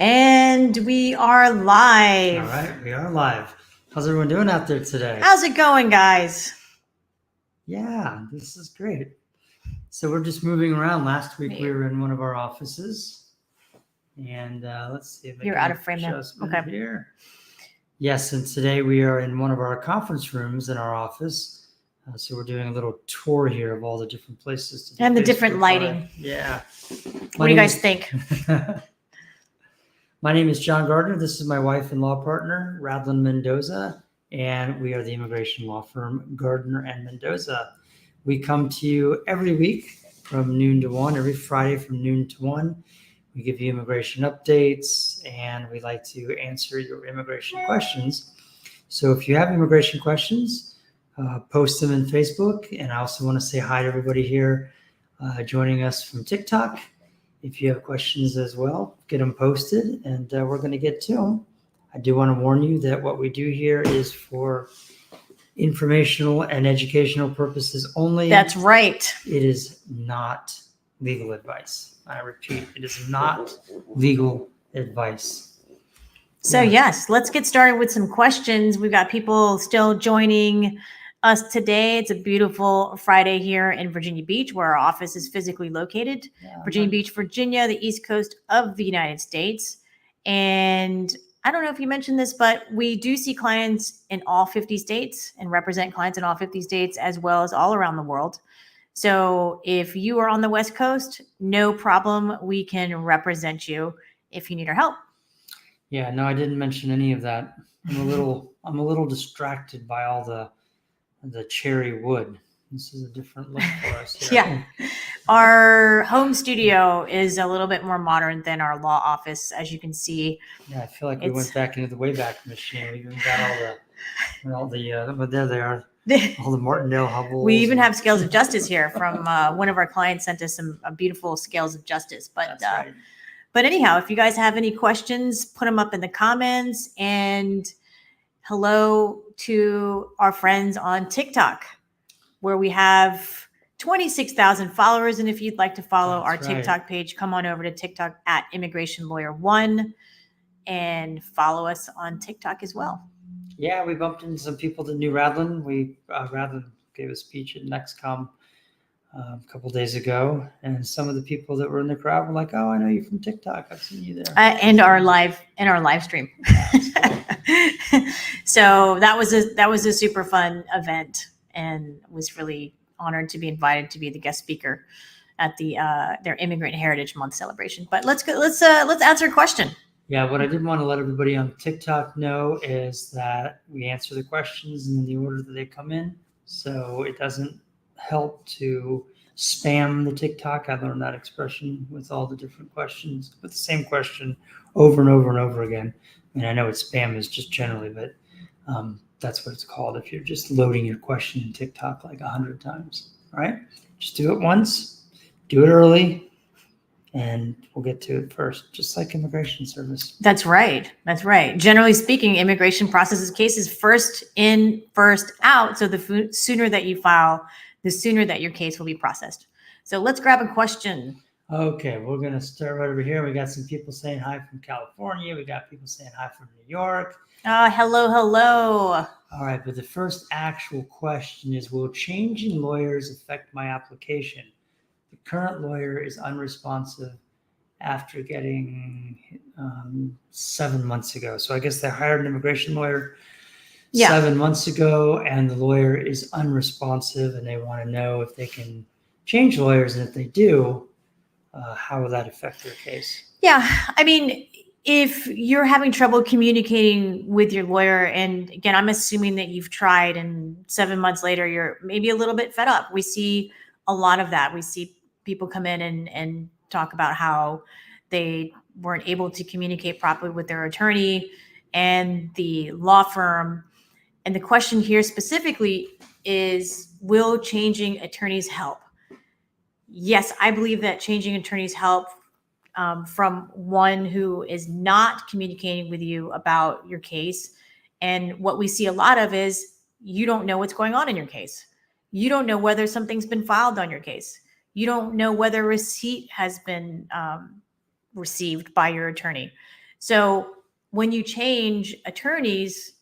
And we are live. All right, we are live. How's everyone doing out there today? How's it going, guys? Yeah, this is great. So we're just moving around. Last week we were in one of our offices, and let's see if You're out of frame now. Okay. Here. Yes, and today we are in one of our conference rooms in our office. So we're doing a little tour here of all the different places to do And the Facebook different lighting. Live. Yeah. What do you guys think? My name is John Gardner. This is my wife and law partner, Radlyn Mendoza, and we are the immigration law firm Gardner and Mendoza. We come to you every week from noon to 1, every Friday from noon to 1. We give you immigration updates, and we like to answer your immigration questions. So if you have immigration questions, post them in Facebook. And I also want to say hi to everybody here joining us from TikTok. If you have questions as well, get them posted, and we're going to get to them. I do want to warn you that what we do here is for informational and educational purposes only. That's right. It is not legal advice. I repeat, it is not legal advice. So yes, let's get started with some questions. We've got people still joining us today. It's a beautiful Friday here in Virginia Beach, where our office is physically located. Virginia Beach, Virginia, the East Coast of the United States. And I don't know if you mentioned this, but we do see clients in all 50 states and represent clients in all 50 states as well as all around the world. So if you are on the West Coast, no problem. We can represent you if you need our help. Yeah, no, I didn't mention any of that. I'm a little distracted by all the cherry wood. This is a different look for us here. Yeah. Our home studio is a little bit more modern than our law office, as you can see. Yeah, I feel like we went back into the Wayback Machine. We even got all the but there they are. All the Martindale Hubbles. We even have scales of justice here from one of our clients sent us some beautiful scales of justice. But right. But anyhow, if you guys have any questions, put them up in the comments. And hello to our friends on TikTok, where we have 26,000 followers. And if you'd like to follow our TikTok page, come on over to TikTok at Immigration Lawyer 1 and follow us on TikTok as well. Yeah, we bumped into some people that knew Radlyn. Radlyn gave a speech at NextCom a couple days ago, and some of the people that were in the crowd were like, "Oh, I know you from TikTok. I've seen you there." And our live stream. So that was a super fun event, and was really honored to be invited to be the guest speaker at their Immigrant Heritage Month celebration. But let's answer a question. Yeah, what I did want to let everybody on TikTok know is that we answer the questions in the order that they come in, so it doesn't help to spam the TikTok. I learned that expression with all the different questions, with the same question over and over and over again. I mean, I know it's spam is just generally, but that's what it's called if you're just loading your question in TikTok like 100 times. All right, just do it once, do it early, and we'll get to it first, just like immigration service. That's right. That's right. Generally speaking, immigration processes cases first in, first out. So the sooner that you file, the sooner that your case will be processed. So let's grab a question. Okay, we're going to start right over here. We got some people saying hi from California. We got people saying hi from New York. Hello. All right, but the first actual question is, will changing lawyers affect my application? The current lawyer is unresponsive after getting 7 months ago. So I guess they hired an immigration lawyer 7 months ago, and the lawyer is unresponsive, and they want to know if they can change lawyers, and if they do, how will that affect their case? Yeah, I mean, if you're having trouble communicating with your lawyer, and again, I'm assuming that you've tried, and 7 months later, you're maybe a little bit fed up. We see a lot of that. We see people come in and talk about how they weren't able to communicate properly with their attorney and the law firm. And the question here specifically is, will changing attorneys help? Yes, I believe that changing attorneys help from one who is not communicating with you about your case. And what we see a lot of is you don't know what's going on in your case. You don't know whether something's been filed on your case. You don't know whether a receipt has been received by your attorney. So when you change attorneys,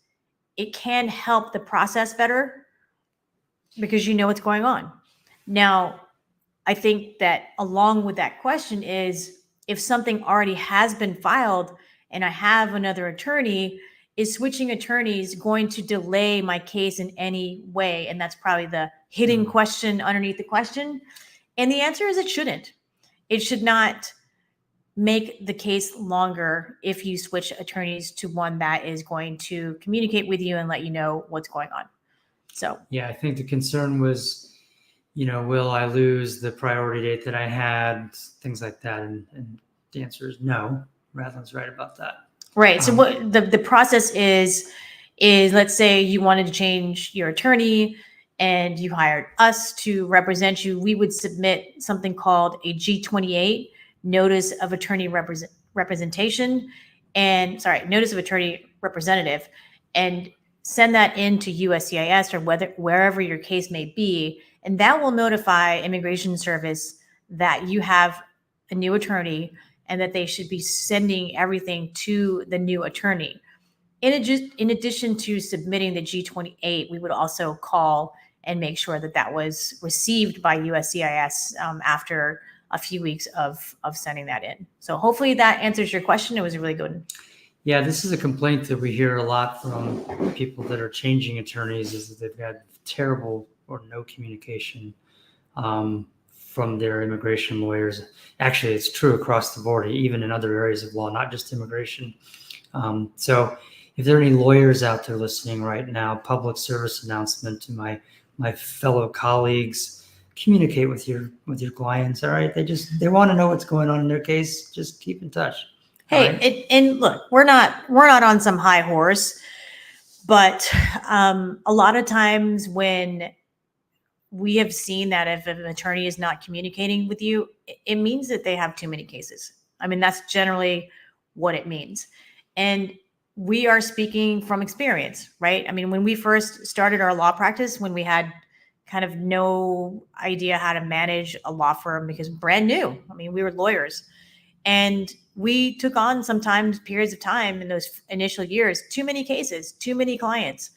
it can help the process better because you know what's going on. Now, I think that along with that question is, if something already has been filed and I have another attorney, is switching attorneys going to delay my case in any way? And that's probably the hidden question underneath the question. And the answer is it shouldn't. It should not make the case longer if you switch attorneys to one that is going to communicate with you and let you know what's going on. So, yeah, I think the concern was, will I lose the priority date that I had, things like that. And the answer is no. Radlyn's right about that. right. So what the process is let's say you wanted to change your attorney and you hired us to represent you. We would submit something called a G28, notice of attorney representation, and notice of attorney representative, and send that into USCIS or wherever your case may be. And that will notify Immigration Service that you have a new attorney and that they should be sending everything to the new attorney. In addition to submitting the G28, we would also call and make sure that that was received by USCIS after a few weeks of sending that in. So hopefully that answers your question. It was a really good one. Yeah, this is a complaint that we hear a lot from people that are changing attorneys, is that they've had terrible or no communication from their immigration lawyers. Actually, it's true across the board, even in other areas of law, not just immigration. So if there are any lawyers out there listening right now, public service announcement to my fellow colleagues: communicate with your clients. All right, they want to know what's going on in their case. Just keep in touch. Hey, right? and look, we're not on some high horse, but a lot of times when we have seen that if an attorney is not communicating with you, it means that they have too many cases. I mean, that's generally what it means. And we are speaking from experience, right? I mean, when we first started our law practice, when we had kind of no idea how to manage a law firm because brand new, I mean, we were lawyers. And we took on sometimes periods of time in those initial years, too many cases, too many clients.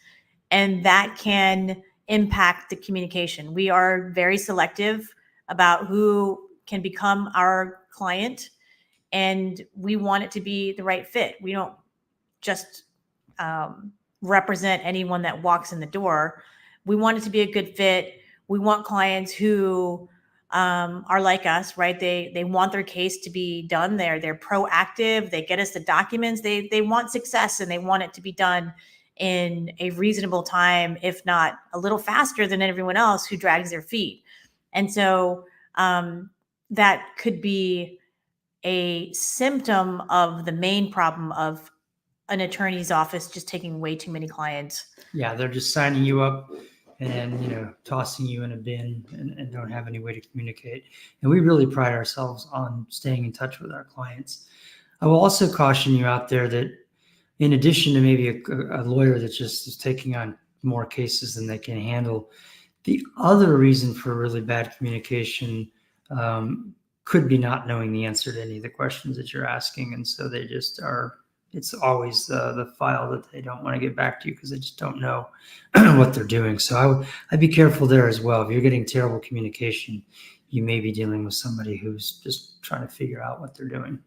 And that can impact the communication. We are very selective about who can become our client, and we want it to be the right fit. We don't just represent anyone that walks in the door. We want it to be a good fit. We want clients who are like us, right? They want their case to be done. They're proactive. They get us the documents. They want success, and they want it to be done in a reasonable time, if not a little faster than everyone else who drags their feet. And so that could be a symptom of the main problem of an attorney's office just taking way too many clients. Yeah, they're just signing you up and tossing you in a bin and don't have any way to communicate. And we really pride ourselves on staying in touch with our clients. I will also caution you out there that in addition to maybe a lawyer that just is taking on more cases than they can handle, the other reason for really bad communication could be not knowing the answer to any of the questions that you're asking. And so they just are, it's always the file that they don't want to get back to you because they just don't know what they're doing. So I'd be careful there as well. If you're getting terrible communication, you may be dealing with somebody who's just trying to figure out what they're doing.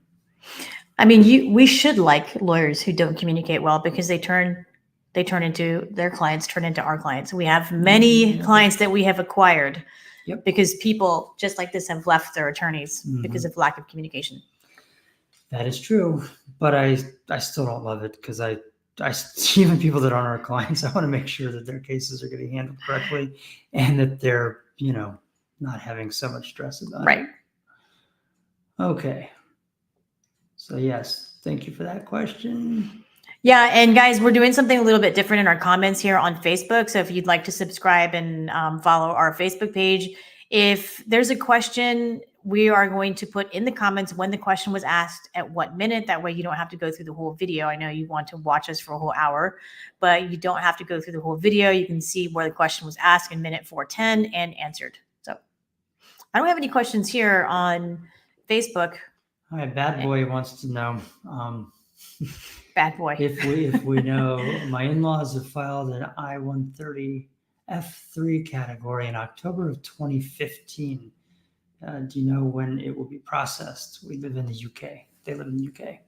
I mean, we should like lawyers who don't communicate well, because they turn into their clients, turn into our clients. We have many clients that we have acquired because people just like this have left their attorneys because of lack of communication. That is true, but I still don't love it, because I even people that aren't our clients, I want to make sure that their cases are getting handled correctly and that they're not having so much stress about it. Right. Okay. So yes, thank you for that question. Yeah, and guys, we're doing something a little bit different in our comments here on Facebook. So if you'd like to subscribe and follow our Facebook page, if there's a question, we are going to put in the comments when the question was asked, at what minute. That way you don't have to go through the whole video. I know you want to watch us for a whole hour, but you don't have to go through the whole video. You can see where the question was asked in minute 410 and answered. So I don't have any questions here on Facebook. All right, Bad Boy wants to know, Bad boy. If we know, my in-laws have filed an I-130 F3 category in October of 2015. Do you know when it will be processed? We live in the UK. They live in the UK.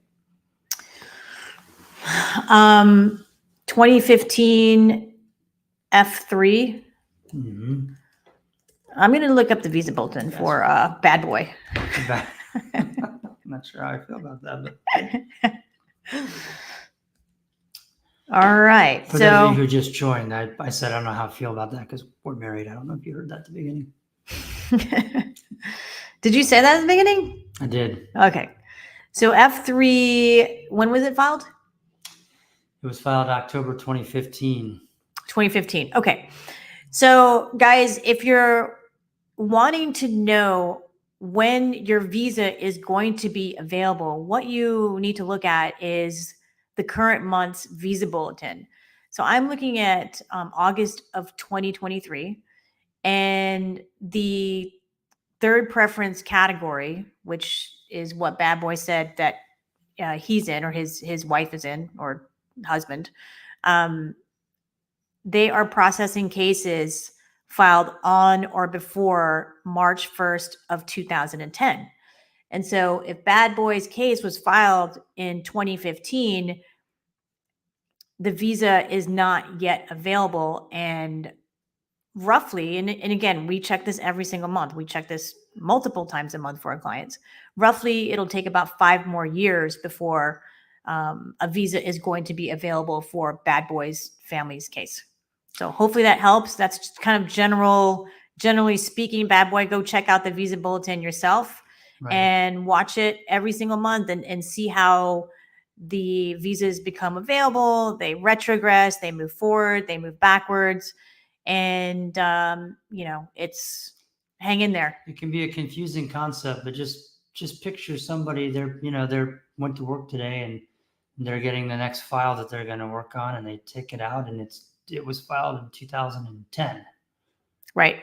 2015 F3. Mm-hmm. I'm going to look up the visa bulletin for bad boy. I'm not sure how I feel about that. But All right. for those of you who just joined, I said I don't know how I feel about that because we're married. I don't know if you heard that at the beginning. Did you say that at the beginning? I did. Okay. So F3, when was it filed? It was filed October 2015. 2015. Okay. So guys, if you're wanting to know when your visa is going to be available, what you need to look at is the current month's visa bulletin. So I'm looking at August of 2023, and the third preference category, which is what Bad Boy said that he's in, or his wife is in, or husband, they are processing cases filed on or before March 1st of 2010. And so if Bad Boy's case was filed in 2015, the visa is not yet available. And roughly, and again, we check this every single month. We check this multiple times a month for our clients. Roughly, it'll take about 5 more years before a visa is going to be available for Bad Boy's family's case. So hopefully that helps. That's just kind of generally speaking. Bad Boy, go check out the visa bulletin yourself. Right. And watch it every single month and see how the visas become available. They retrogress, they move forward, they move backwards. And, it's hang in there. It can be a confusing concept, but just picture somebody, they're went to work today and they're getting the next file that they're going to work on, and they take it out, and it was filed in 2010. Right.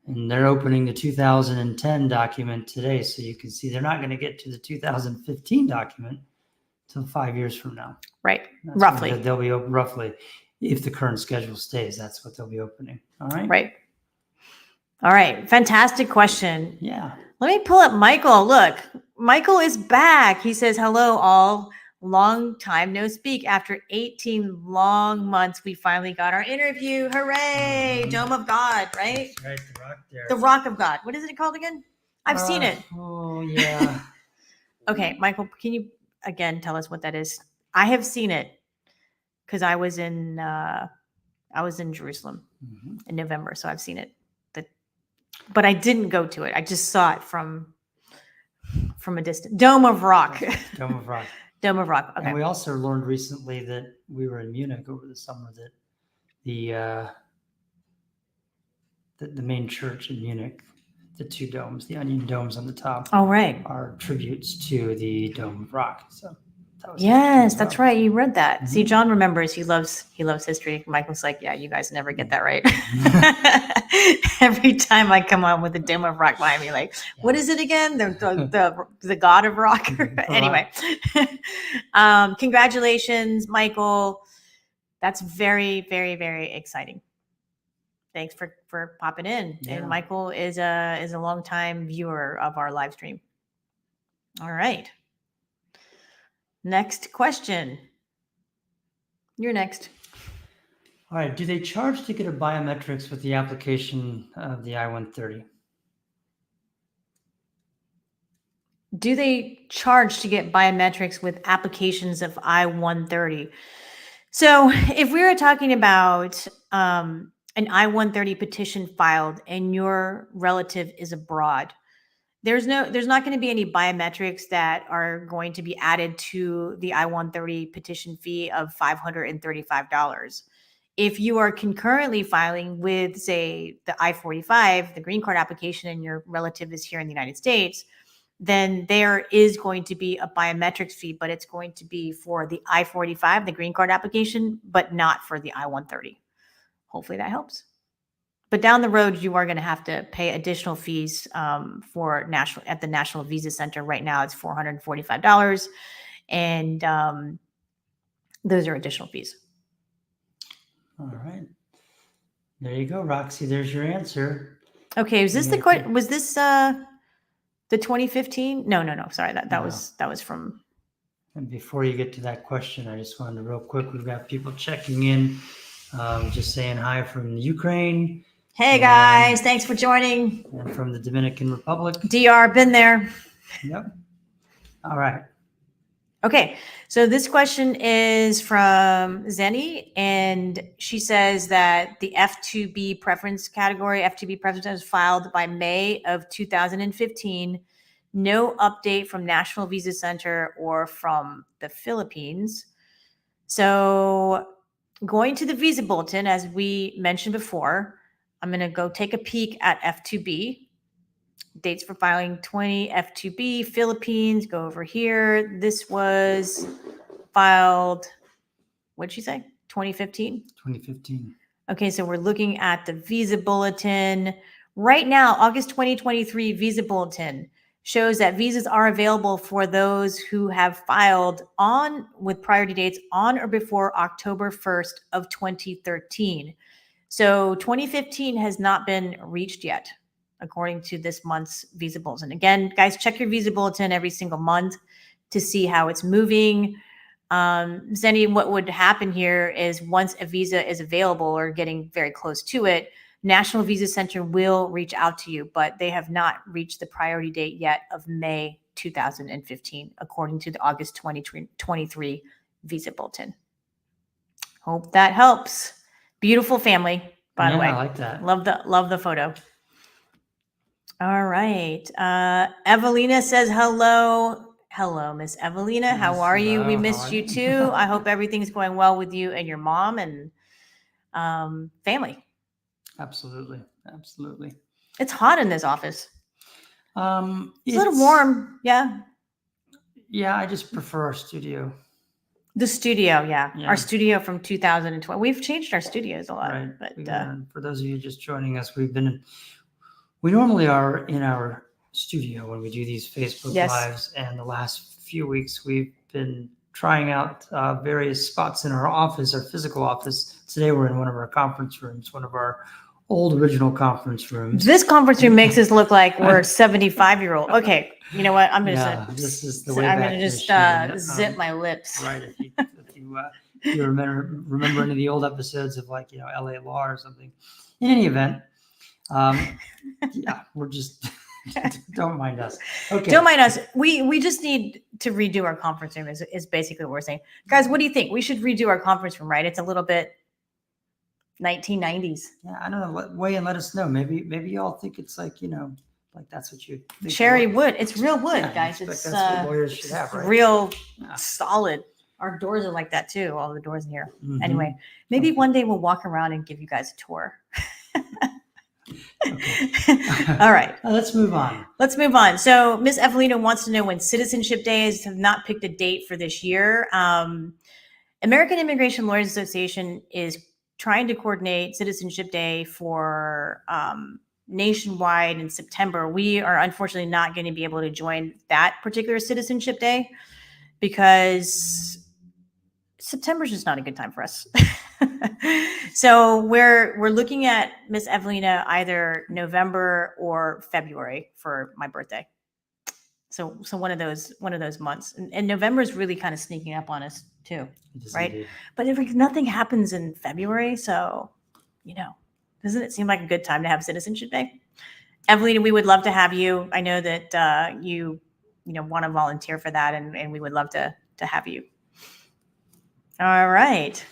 And they're opening the 2010 document today. So you can see they're not going to get to the 2015 document until 5 years from now. Right. Roughly. They'll be roughly, if the current schedule stays, that's what they'll be opening. All right. Right. All right. Fantastic question. Yeah. Let me pull up Michael. Look, Michael is back. He says, hello, all. Long time no speak. After 18 long months, we finally got our interview. Hooray. Mm-hmm. Dome of God, right? That's right. The rock there. The Rock of God. What is it called again? I've seen it. Oh, yeah. Okay, Michael, can you again tell us what that is? I have seen it because I was in Jerusalem in November, so I've seen it. But I didn't go to it. I just saw it from a distance. Dome of Rock. Dome of Rock. Dome of Rock. Okay. And we also learned recently that we were in Munich over the summer that the main church in Munich, the 2 domes, the onion domes on the top, are tributes to the Dome of Rock. So yes, that's right. You read that. Mm-hmm. See, John remembers. He loves history. Michael's like, yeah, you guys never get that right. Every time I come on with the Dome of Rock behind me, like, what is it again? The God of Rock. Anyway, congratulations, Michael. That's very, very, very exciting. Thanks for popping in. Yeah. And Michael is a longtime viewer of our live stream. All right. Next question. You're next. All right. Do they charge to get a biometrics with the application of the I-130? Do they charge to get biometrics with applications of I-130? So if we were talking about an I-130 petition filed and your relative is abroad, there's not going to be any biometrics that are going to be added to the I-130 petition fee of $535. If you are concurrently filing with, say, the I-45, the green card application, and your relative is here in the United States, then there is going to be a biometrics fee, but it's going to be for the I-45, the green card application, but not for the I-130. Hopefully that helps. But down the road, you are going to have to pay additional fees at the National Visa Center. Right now, it's $445. And those are additional fees. All right. There you go, Roxy. There's your answer. Okay, was this Yeah. was this the 2015? No. Sorry, that No. was from. And before you get to that question, I just wanted to real quick, we've got people checking in, just saying hi from Ukraine. Hey guys, thanks for joining. And from the Dominican Republic. DR, been there. Yep. All right. Okay, so this question is from Zenny, and she says that the F2B preference category, F2B preference was filed by May of 2015. No update from National Visa Center or from the Philippines. So going to the visa bulletin, as we mentioned before, I'm going to go take a peek at F2B. Dates for filing 20 F2B Philippines. Go over here. This was filed, what'd she say? 2015? 2015. Okay, so we're looking at the visa bulletin. Right now, August 2023 visa bulletin shows that visas are available for those who have filed on with priority dates on or before October 1st of 2013. So 2015 has not been reached yet, according to this month's visa bulletin. Again, guys, check your visa bulletin every single month to see how it's moving. Zenny, what would happen here is once a visa is available or getting very close to it, National Visa Center will reach out to you, but they have not reached the priority date yet of May 2015, according to the August 2023 visa bulletin. Hope that helps. Beautiful family, by the way. I like that. Love the photo. All right. Evelina says hello. Hello, Miss Evelina. How are you? We missed you too. I hope everything's going well with you and your mom and family. Absolutely. It's hot in this office. It's a little warm. Yeah. Yeah, I just prefer our studio. The studio, yeah. Our studio from 2020. We've changed our studios a lot. Right. But for those of you just joining us, we normally are in our studio when we do these Facebook Lives, and the last few weeks we've been trying out various spots in our office, our physical office. Today we're in one of our conference rooms, one of our old original conference rooms. This conference room makes us look like we're 75-year-old. Okay, you know what? I'm this is the way I'm gonna just zip my lips. Right. If you remember any of the old episodes of LA Law or something. In any event, we're just don't mind us. Okay. Don't mind us. We just need to redo our conference room is basically what we're saying. Guys, what do you think? We should redo our conference room, right? It's a little bit 1990s. Yeah, I don't know. Weigh and let us know. Maybe y'all think it's like that's what you think. Cherry wood. It's real wood, guys. It's that's what lawyers should have, right? Real solid. Our doors are like that too. All the doors in here. Mm-hmm. Anyway, maybe one day we'll walk around and give you guys a tour. All right. Let's move on. So Miss Evelina wants to know when Citizenship Days have not picked a date for this year. American Immigration Lawyers Association is trying to coordinate Citizenship Day for nationwide in September. We are unfortunately not going to be able to join that particular Citizenship Day because September is just not a good time for us. So we're looking at Miss Evelina either November or February for my birthday. So one of those months, and November is really kind of sneaking up on us too, right? Indeed. But if nothing happens in February, so doesn't it seem like a good time to have Citizenship Day? Evelina, we would love to have you. I know that you want to volunteer for that, and we would love to have you. All right.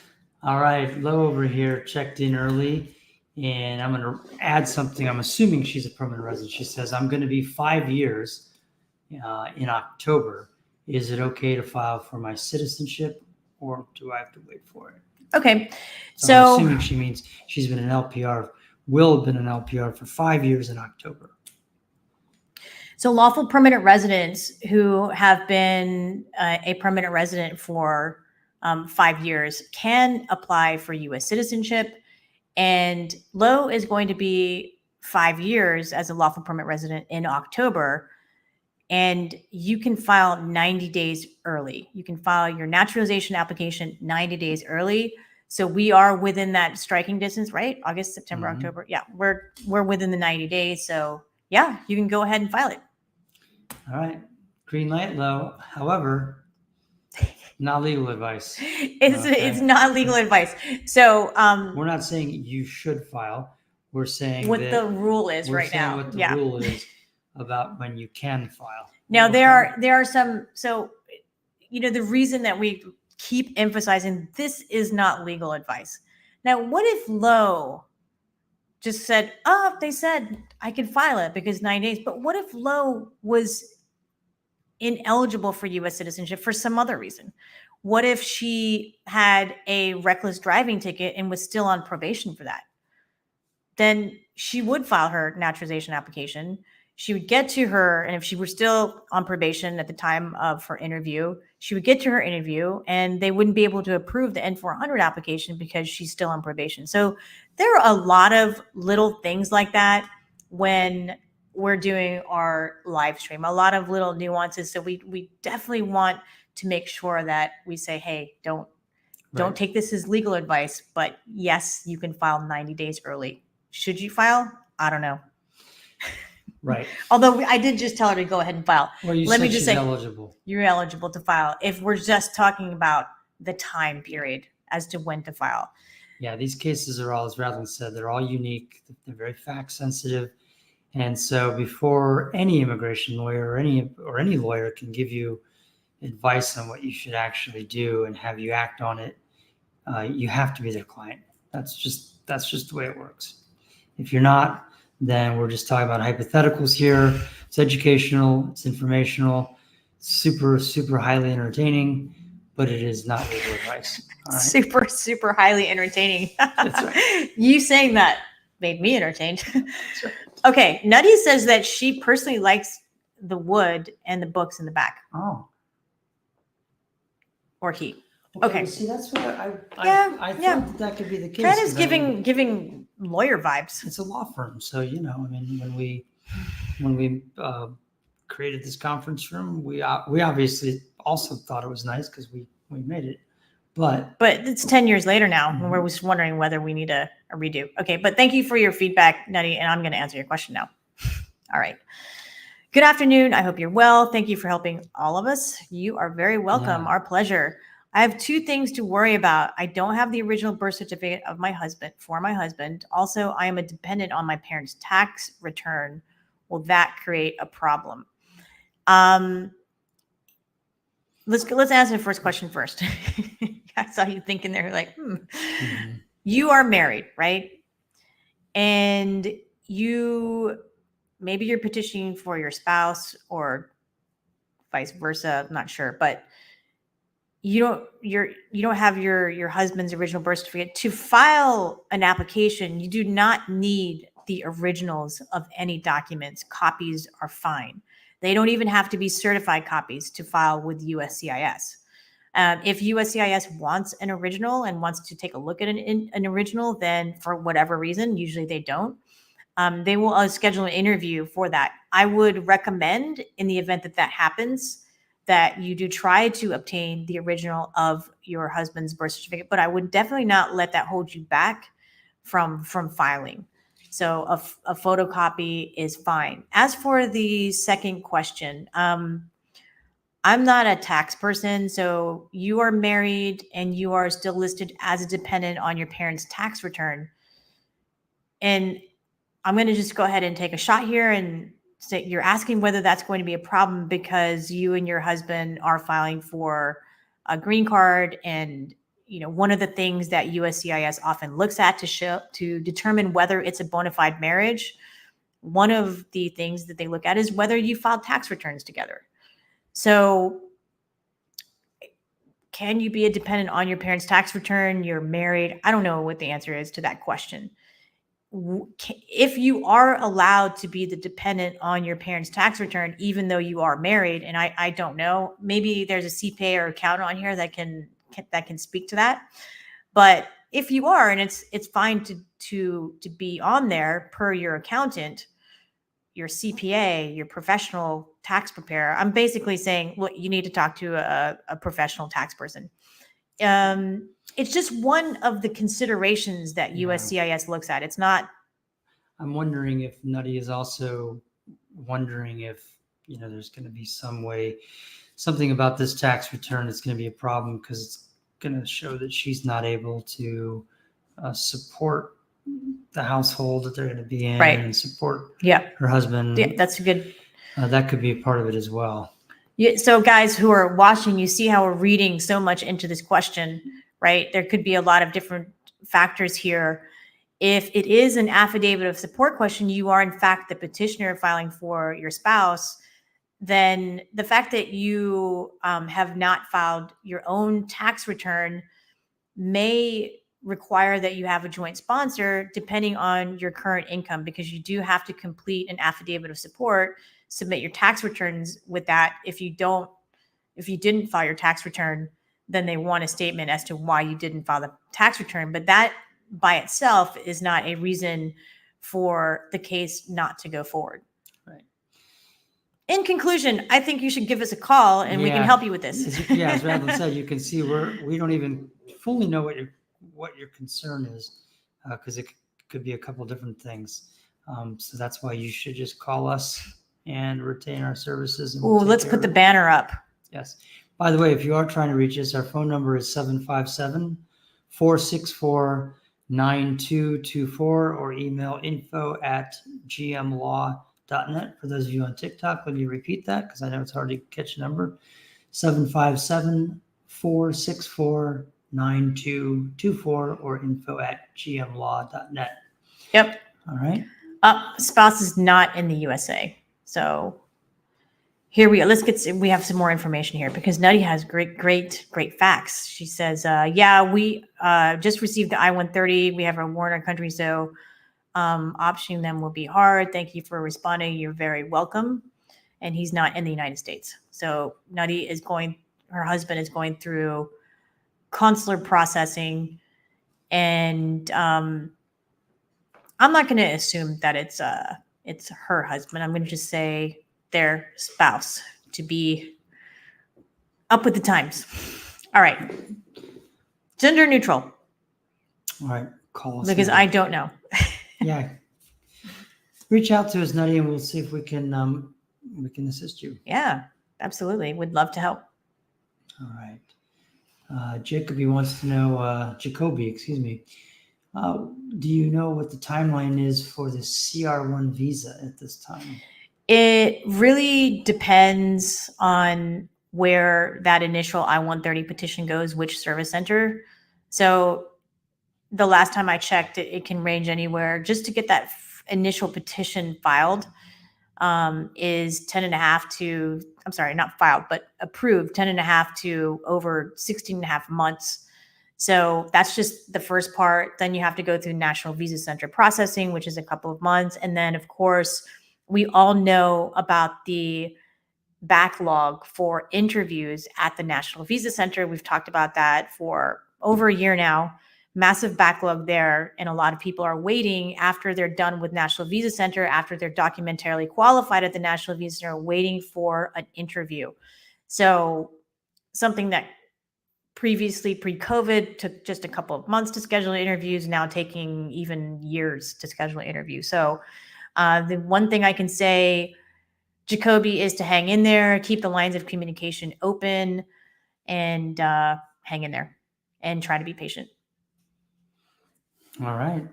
Lo over here checked in early, and I'm going to add something. I'm assuming she's a permanent resident. She says, I'm going to be 5 years in October. Is it okay to file for my citizenship, or do I have to wait for it? Okay. So I'm assuming she means she's been an LPR, will have been an LPR for 5 years in October. So lawful permanent residents who have been a permanent resident for 5 years can apply for U.S. citizenship, and Lo is going to be 5 years as a lawful permanent resident in October. and you can file 90 days early. You can file your naturalization application 90 days early. So we are within that striking distance, right? August, September, Mhm. October. Yeah, we're within the 90 days. So yeah, you can go ahead and file it. All right. Green light low. However, not legal advice. It's Okay. not legal advice. So We're not saying you should file. We're saying what that the rule is we're right saying now. what the Yeah. rule is about when you can file. Now Okay. there are some, so the reason that we keep emphasizing this is not legal advice. Now, what if Lowe just said, "Oh, they said I can file it because 9 days." But what if Lowe was ineligible for U.S. citizenship for some other reason? What if she had a reckless driving ticket and was still on probation for that? Then she would file her naturalization application. She would get to her, and if she were still on probation at the time of her interview, she would get to her interview and they wouldn't be able to approve the N400 application because she's still on probation. So there are a lot of little things like that when we're doing our live stream, a lot of little nuances. So we definitely want to make sure that we say, hey, don't Right. take this as legal advice, but yes, you can file 90 days early. Should you file? I don't know. Right. Although I did just tell her to go ahead and file. Well, you Let said me just she's say, eligible. you're eligible to file if we're just talking about the time period as to when to file. Yeah, these cases are all, as Radlyn said, they're all unique. They're very fact sensitive. And so before any immigration lawyer or any lawyer can give you advice on what you should actually do and have you act on it, you have to be their client. That's just the way it works. If you're not, then we're just talking about hypotheticals here. It's educational, it's informational, super, super highly entertaining, but it is not legal advice. All right. Super, super highly entertaining. That's right. You saying that made me entertained. That's right. Okay, Nutty says that she personally likes the wood and the books in the back. Oh. Or he. Okay. Okay. Well, see, that's what I Yeah. thought that could be the case. Kind of 'cause I mean, giving lawyer vibes. it's a law firm, so I mean, when we created this conference room, we obviously also thought it was nice because we made it, but it's 10 years later now, and Mhm. we're just wondering whether we need a redo. Okay, but thank you for your feedback, Nutty, and I'm going to answer your question now. All right. Good afternoon. I hope you're well. Thank you for helping all of us. You are very welcome. Yeah. Our pleasure. I have two things to worry about. I don't have the original birth certificate of my husband for my husband. Also, I am a dependent on my parents' tax return. Will that create a problem? Let's answer the first question first. I saw you thinking there, like, Mhm. You are married, right? And maybe you're petitioning for your spouse or vice versa. I'm not sure, but you don't have your husband's original birth certificate to file an application. You do not need the originals of any documents. Copies are fine. They don't even have to be certified copies to file with USCIS. If USCIS wants an original and wants to take a look at an original, then for whatever reason, usually they don't, they will schedule an interview for that. I would recommend, in the event that happens, that you do try to obtain the original of your husband's birth certificate, but I would definitely not let that hold you back from filing. So a photocopy is fine. As for the second question, I'm not a tax person, so you are married and you are still listed as a dependent on your parents' tax return. And I'm going to just go ahead and take a shot here and say you're asking whether that's going to be a problem because you and your husband are filing for a green card. And, one of the things that USCIS often looks at to determine whether it's a bona fide marriage, one of the things that they look at is whether you filed tax returns together. So can you be a dependent on your parents' tax return? You're married. I don't know what the answer is to that question. If you are allowed to be the dependent on your parents' tax return, even though you are married, and I don't know, maybe there's a CPA or accountant on here that can speak to that. But if you are, and it's fine to be on there per your accountant, your CPA, your professional tax preparer. I'm basically saying, well, you need to talk to a professional tax person. It's just one of the considerations that USCIS looks at. It's not. I'm wondering if Nutty is also wondering if, there's going to be something about this tax return that's going to be a problem because it's going to show that she's not able to support the household that they're going to be in and support her husband. Yeah, that's a good. That could be a part of it as well. Yeah, so guys who are watching, you see how we're reading so much into this question, right? There could be a lot of different factors here. If it is an affidavit of support question, you are in fact the petitioner filing for your spouse, then the fact that you have not filed your own tax return may require that you have a joint sponsor depending on your current income, because you do have to complete an affidavit of support, submit your tax returns with that. If you didn't file your tax return, then they want a statement as to why you didn't file the tax return. But that by itself is not a reason for the case not to go forward. Right. In conclusion, I think you should give us a call and we can help you with this. As Radlyn said, you can see we don't even fully know what your concern is, because it could be a couple different things. So that's why you should just call us and retain our services. And let's put the banner up. Yes. By the way, if you are trying to reach us, our phone number is 757-464-9224 or email info@gmlaw.net. For those of you on TikTok, let me repeat that because I know it's hard to catch a number. 757-464-9224 or info@gmlaw.net. Yep. All right. Spouse is not in the USA. So here we go. We have some more information here because Nutty has great facts. She says, we just received the I-130. We have a war in our country, so optioning them will be hard. Thank you for responding. You're very welcome. And he's not in the United States. So Nutty her husband is going through consular processing. And I'm not going to assume that it's her husband. I'm going to just say their spouse to be up with the times. All right. Gender neutral. All right. Call us. Because I don't know. Yeah. Reach out to us, Nutty, and we'll see if we can assist you. Yeah, absolutely. Would love to help. All right. Jacoby wants to know, Jacoby, excuse me. Do you know what the timeline is for the CR1 visa at this time? It really depends on where that initial I-130 petition goes, which service center. So the last time I checked, it can range anywhere just to get that initial petition filed is 10 and a half to, I'm sorry, not filed, but approved 10 and a half to over 16 and a half months. So that's just the first part. Then you have to go through National Visa Center processing, which is a couple of months. And then of course, we all know about the backlog for interviews at the National Visa Center. We've talked about that for over a year now. Massive backlog there. And a lot of people are waiting after they're done with National Visa Center, after they're documentarily qualified at the National Visa Center, waiting for an interview. So something that previously pre-COVID took just a couple of months to schedule interviews, now taking even years to schedule an interview. So the one thing I can say, Jacoby, is to hang in there, keep the lines of communication open, and hang in there and try to be patient. All right.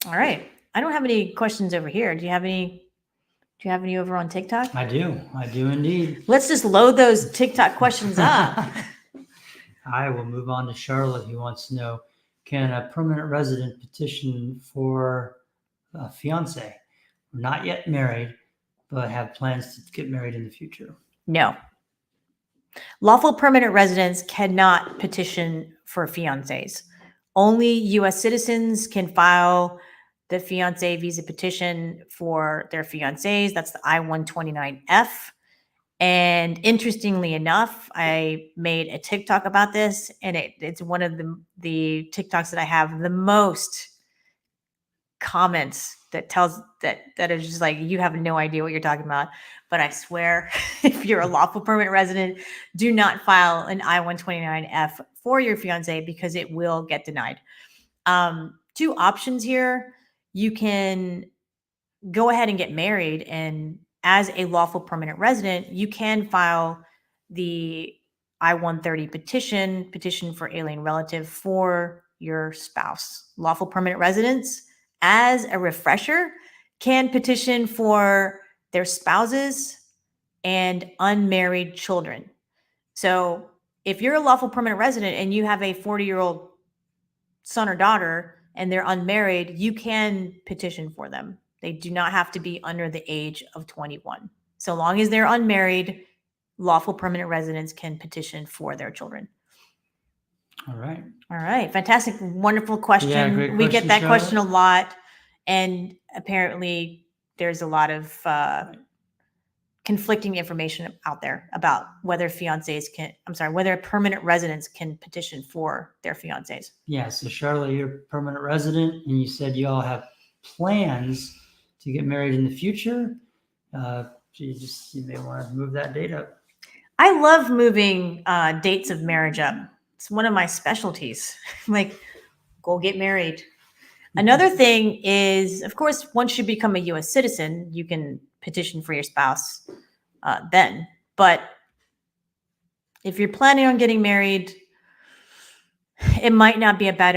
All right. I don't have any questions over here. Do you have any over on TikTok? I do indeed. Let's just load those TikTok questions up. I will move on to Charlotte, who wants to know, can a permanent resident petition for a fiance? We're not yet married, but have plans to get married in the future. No. Lawful permanent residents cannot petition for fiancés. Only U.S. citizens can file the fiancé visa petition for their fiancés. That's the I-129F. And interestingly enough, I made a TikTok about this, and it's one of the TikToks that I have the most comments that tells that is just like, you have no idea what you're talking about. But I swear, if you're a lawful permanent resident, do not file an I-129F for your fiance because it will get denied. Two options here. You can go ahead and get married, and as a lawful permanent resident, you can file the I-130 petition for alien relative for your spouse. Lawful permanent residents, as a refresher, can petition for their spouses and unmarried children. So if you're a lawful permanent resident and you have a 40-year-old son or daughter and they're unmarried, you can petition for them. They do not have to be under the age of 21. So long as they're unmarried, lawful permanent residents can petition for their children. All right. All right. Fantastic. Wonderful question. Yeah, great We get question, that Charlotte. question a lot. And apparently there's a lot of conflicting information out there about whether whether permanent residents can petition for their fiancés. Yeah. So Charlotte, you're a permanent resident, and you said you all have plans to get married in the future. You may want to move that date up. I love moving dates of marriage up. It's one of my specialties. Like, go get married. Another thing is, of course, once you become a U.S. citizen, you can petition for your spouse then. But if you're planning on getting married, it might not be a bad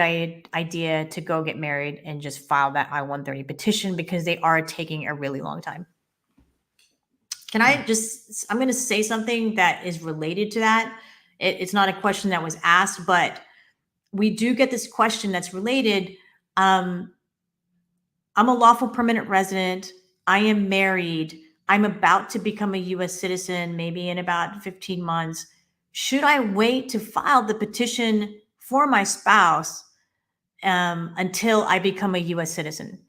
idea to go get married and just file that I-130 petition, because they are taking a really long time. I'm going to say something that is related to that. It's not a question that was asked, but we do get this question that's related. I'm a lawful permanent resident. I am married. I'm about to become a U.S. citizen, maybe in about 15 months. Should I wait to file the petition for my spouse until I become a U.S. citizen?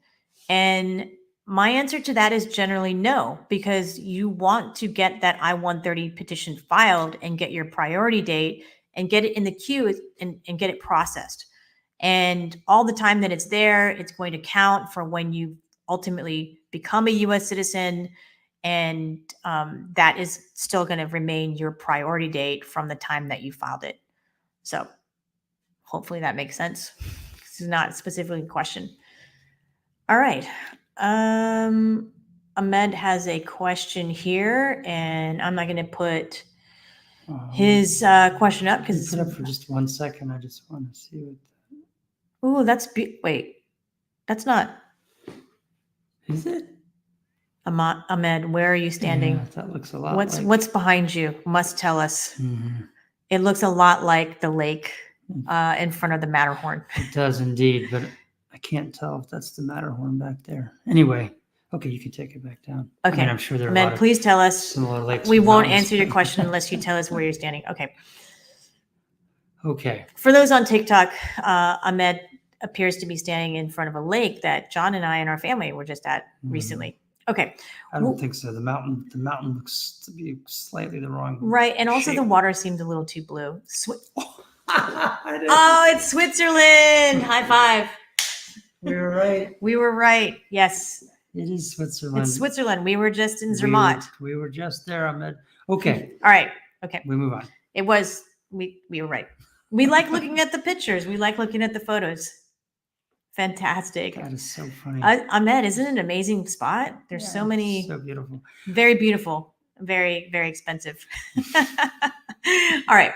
And my answer to that is generally no, because you want to get that I-130 petition filed and get your priority date and get it in the queue and get it processed. And all the time that it's there, it's going to count for when you ultimately become a U.S. citizen. And that is still going to remain your priority date from the time that you filed it. So hopefully that makes sense. This is not specifically a question. All right. Ahmed has a question here, and I'm not going to put his question up because put up for just 1 second. I just want to see what. Ooh, wait, that's not. Is it? Ahmed, where are you standing? Yeah, that looks a lot. What's behind you? Must tell us. Mm-hmm. It looks a lot like the lake in front of the Matterhorn. It does indeed, but I can't tell if that's the Matterhorn back there. Anyway, okay, you can take it back down. Okay, I mean, I'm sure there are Ahmed, please tell us. Similar lakes. We won't answer your question unless you tell us where you're standing. Okay. Okay. For those on TikTok, Ahmed appears to be standing in front of a lake that John and I and our family were just at recently. Okay. I don't think so. The mountain looks to be slightly the wrong. Right. And also shape. the water seemed a little too blue. Oh, it's Switzerland. High five. We were right. We were right. Yes. It is Switzerland. It's Switzerland. We were just in Zermatt. We were just there, Ahmed. Okay. All right. Okay. We move on. We were right. We like looking at the pictures. We like looking at the photos. Fantastic. That is so funny. Ahmed, isn't it an amazing spot? There's so many. So beautiful. Very beautiful. Very, very expensive. All right.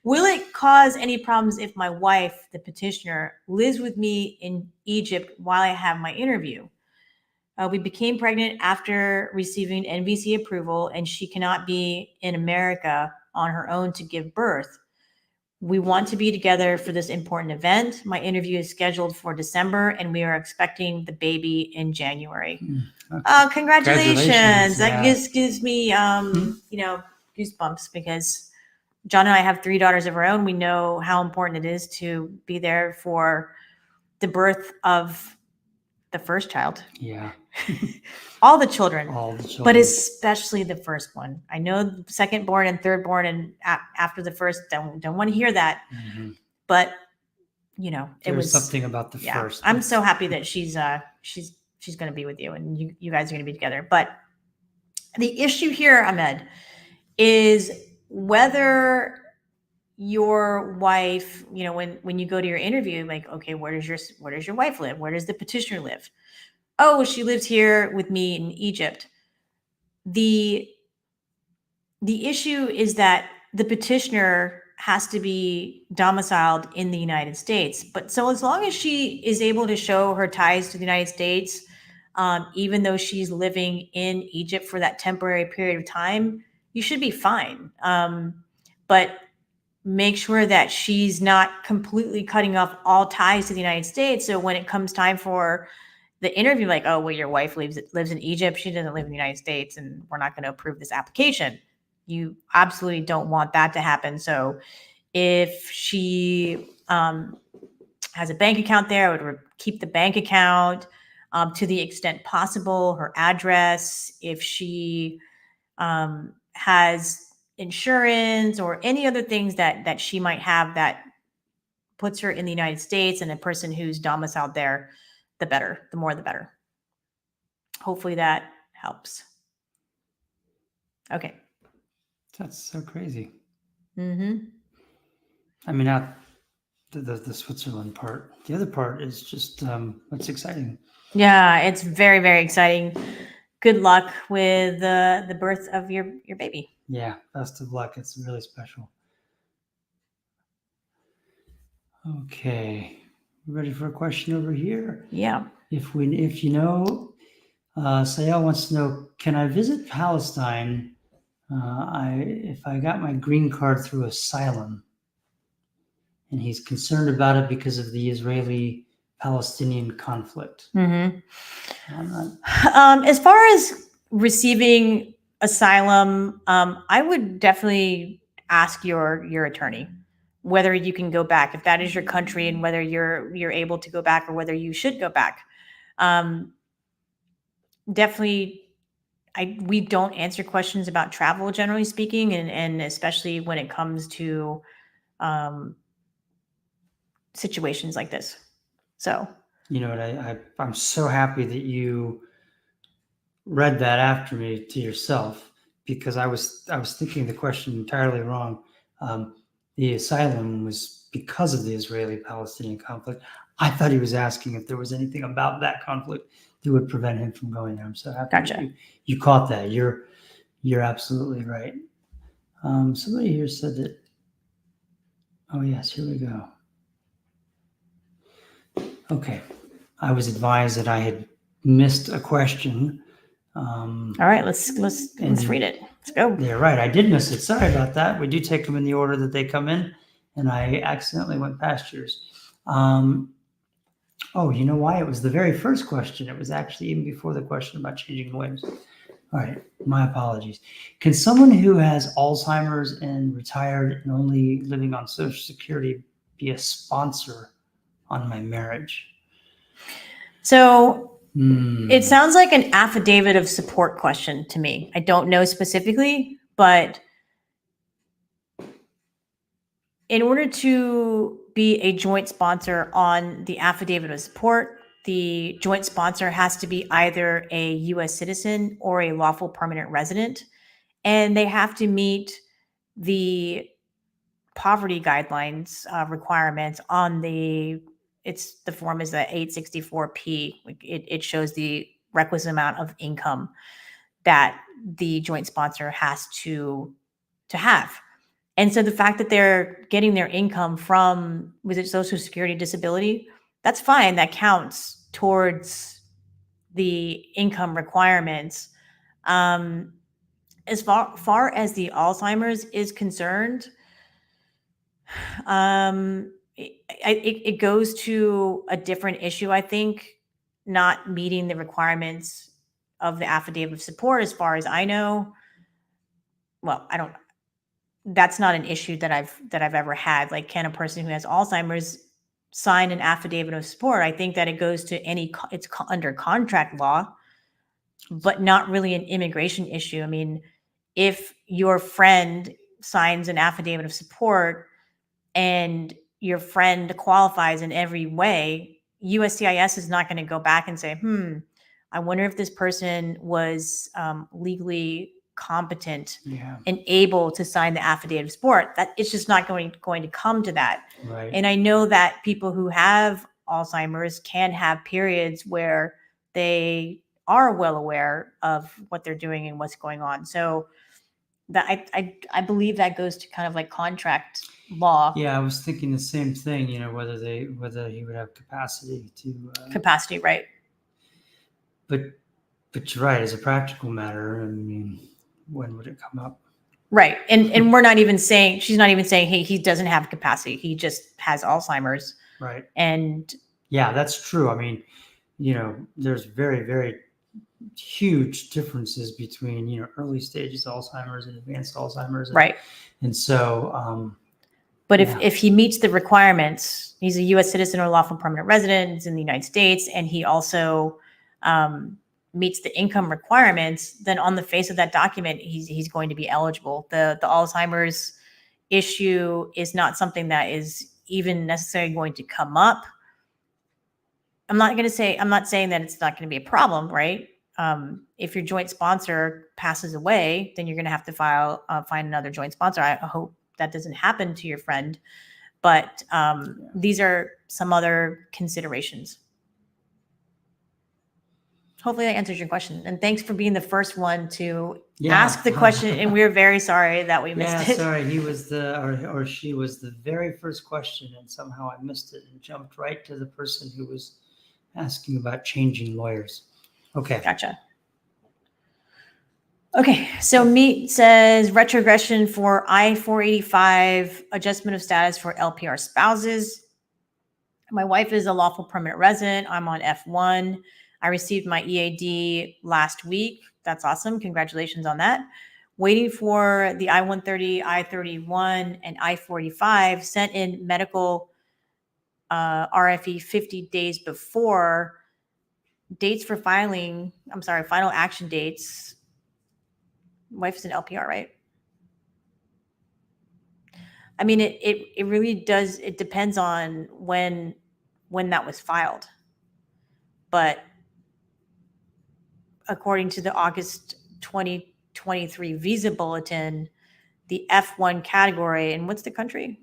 Will it cause any problems if my wife, the petitioner, lives with me in Egypt while I have my interview? We became pregnant after receiving NVC approval, and she cannot be in America on her own to give birth. We want to be together for this important event. My interview is scheduled for December, and we are expecting the baby in January. Okay. Congratulations. That gives me, goosebumps, because John and I have 3 daughters of our own. We know how important it is to be there for the birth of the first child. Yeah. All the children. But especially the first one. I know the second born and third born and after the first, don't want to hear that. Mm-hmm. But, it was something about the first. I'm so happy that she's she's going to be with you and you guys are going to be together. But the issue here, Ahmed, is whether your wife, when you go to your interview, like, okay, where does your wife live? Where does the petitioner live? Oh, she lives here with me in Egypt. The issue is that the petitioner has to be domiciled in the United States. But so as long as she is able to show her ties to the United States, even though she's living in Egypt for that temporary period of time, you should be fine. But make sure that she's not completely cutting off all ties to the United States. So when it comes time for the interview, like, oh, well, your wife lives in Egypt, she doesn't live in the United States, and we're not going to approve this application. You absolutely don't want that to happen. So if she has a bank account there, I would keep the bank account to the extent possible, her address. If she has insurance or any other things that she might have that puts her in the United States and a person who's domiciled there, the better, the more the better. Hopefully that helps. Okay. That's so crazy. Mm-hmm. I mean, not the Switzerland part. The other part is just it's exciting. Yeah, it's very, very exciting. Good luck with the birth of your baby. Yeah, best of luck. It's really special. Okay, ready for a question over here? Yeah. If you know, Sayel wants to know, can I visit Palestine if I got my green card through asylum? And he's concerned about it because of the Israeli-Palestinian conflict. Mm-hmm. I'm As far as receiving asylum, I would definitely ask your attorney whether you can go back, if that is your country, and whether you're able to go back or whether you should go back. Definitely, we don't answer questions about travel, generally speaking, and especially when it comes to situations like this. So, you know what, I'm so happy that you read that after me to yourself, because I was thinking the question entirely wrong. The asylum was because of the Israeli-Palestinian conflict. I thought he was asking if there was anything about that conflict that would prevent him from going there. I'm so happy gotcha. You caught that. You're absolutely right. Somebody here said that. Oh yes, here we go. Okay, I was advised that I had missed a question. All right, let's read it. Let's go. Yeah, right. I did miss it. Sorry about that. We do take them in the order that they come in, and I accidentally went past yours. Oh, you know why? It was the very first question. It was actually even before the question about changing limbs. All right, my apologies. Can someone who has Alzheimer's and retired and only living on Social Security be a sponsor on my marriage? So it sounds like an affidavit of support question to me. I don't know specifically, but in order to be a joint sponsor on the affidavit of support, the joint sponsor has to be either a U.S. citizen or a lawful permanent resident, and they have to meet the poverty guidelines requirements on the form is the 864P. It shows the requisite amount of income that the joint sponsor has to have. And so the fact that they're getting their income from, was it Social Security disability? That's fine. That counts towards the income requirements. As far as the Alzheimer's is concerned, it goes to a different issue, I think, not meeting the requirements of the affidavit of support, as far as I know. Well, that's not an issue that I've ever had. Like, can a person who has Alzheimer's sign an affidavit of support? I think that it goes to it's under contract law, but not really an immigration issue. I mean, if your friend signs an affidavit of support and your friend qualifies in every way, USCIS is not going to go back and say, I wonder if this person was legally competent Yeah. and able to sign the affidavit of support. That it's just not going to come to that. Right. And I know that people who have Alzheimer's can have periods where they are well aware of what they're doing and what's going on. So that I believe that goes to kind of like contract law. Yeah, I was thinking the same thing. Whether he would have capacity to. Capacity, right? But you're right. As a practical matter, I mean, when would it come up? Right. And we're not even saying, she's not even saying, hey, he doesn't have capacity. He just has Alzheimer's. Right. And yeah, that's true. I mean, there's very, very huge differences between, early stages Alzheimer's and advanced Alzheimer's. Right. And so, but if he meets the requirements, he's a U.S. citizen or lawful permanent resident in the United States, and he also meets the income requirements, then on the face of that document, he's going to be eligible. The Alzheimer's issue is not something that is even necessarily going to come up. I'm not saying that it's not going to be a problem, right? If your joint sponsor passes away, then you're going to have to find another joint sponsor. I hope that doesn't happen to your friend, but these are some other considerations. Hopefully that answers your question. And thanks for being the first one to ask the question. And we're very sorry that we missed it. Sorry. He was or she was the very first question, and somehow I missed it and jumped right to the person who was asking about changing lawyers. Okay. Gotcha. Okay. So Meet says retrogression for I-485 adjustment of status for LPR spouses. My wife is a lawful permanent resident. I'm on F1. I received my EAD last week. That's awesome. Congratulations on that. Waiting for the I-130, I-31, and I-45, sent in medical RFE 50 days before. Dates for filing, final action dates. Wife's an LPR, right? I mean, it really does. It depends on when that was filed. But according to the August 2023 visa bulletin, the F1 category, and what's the country?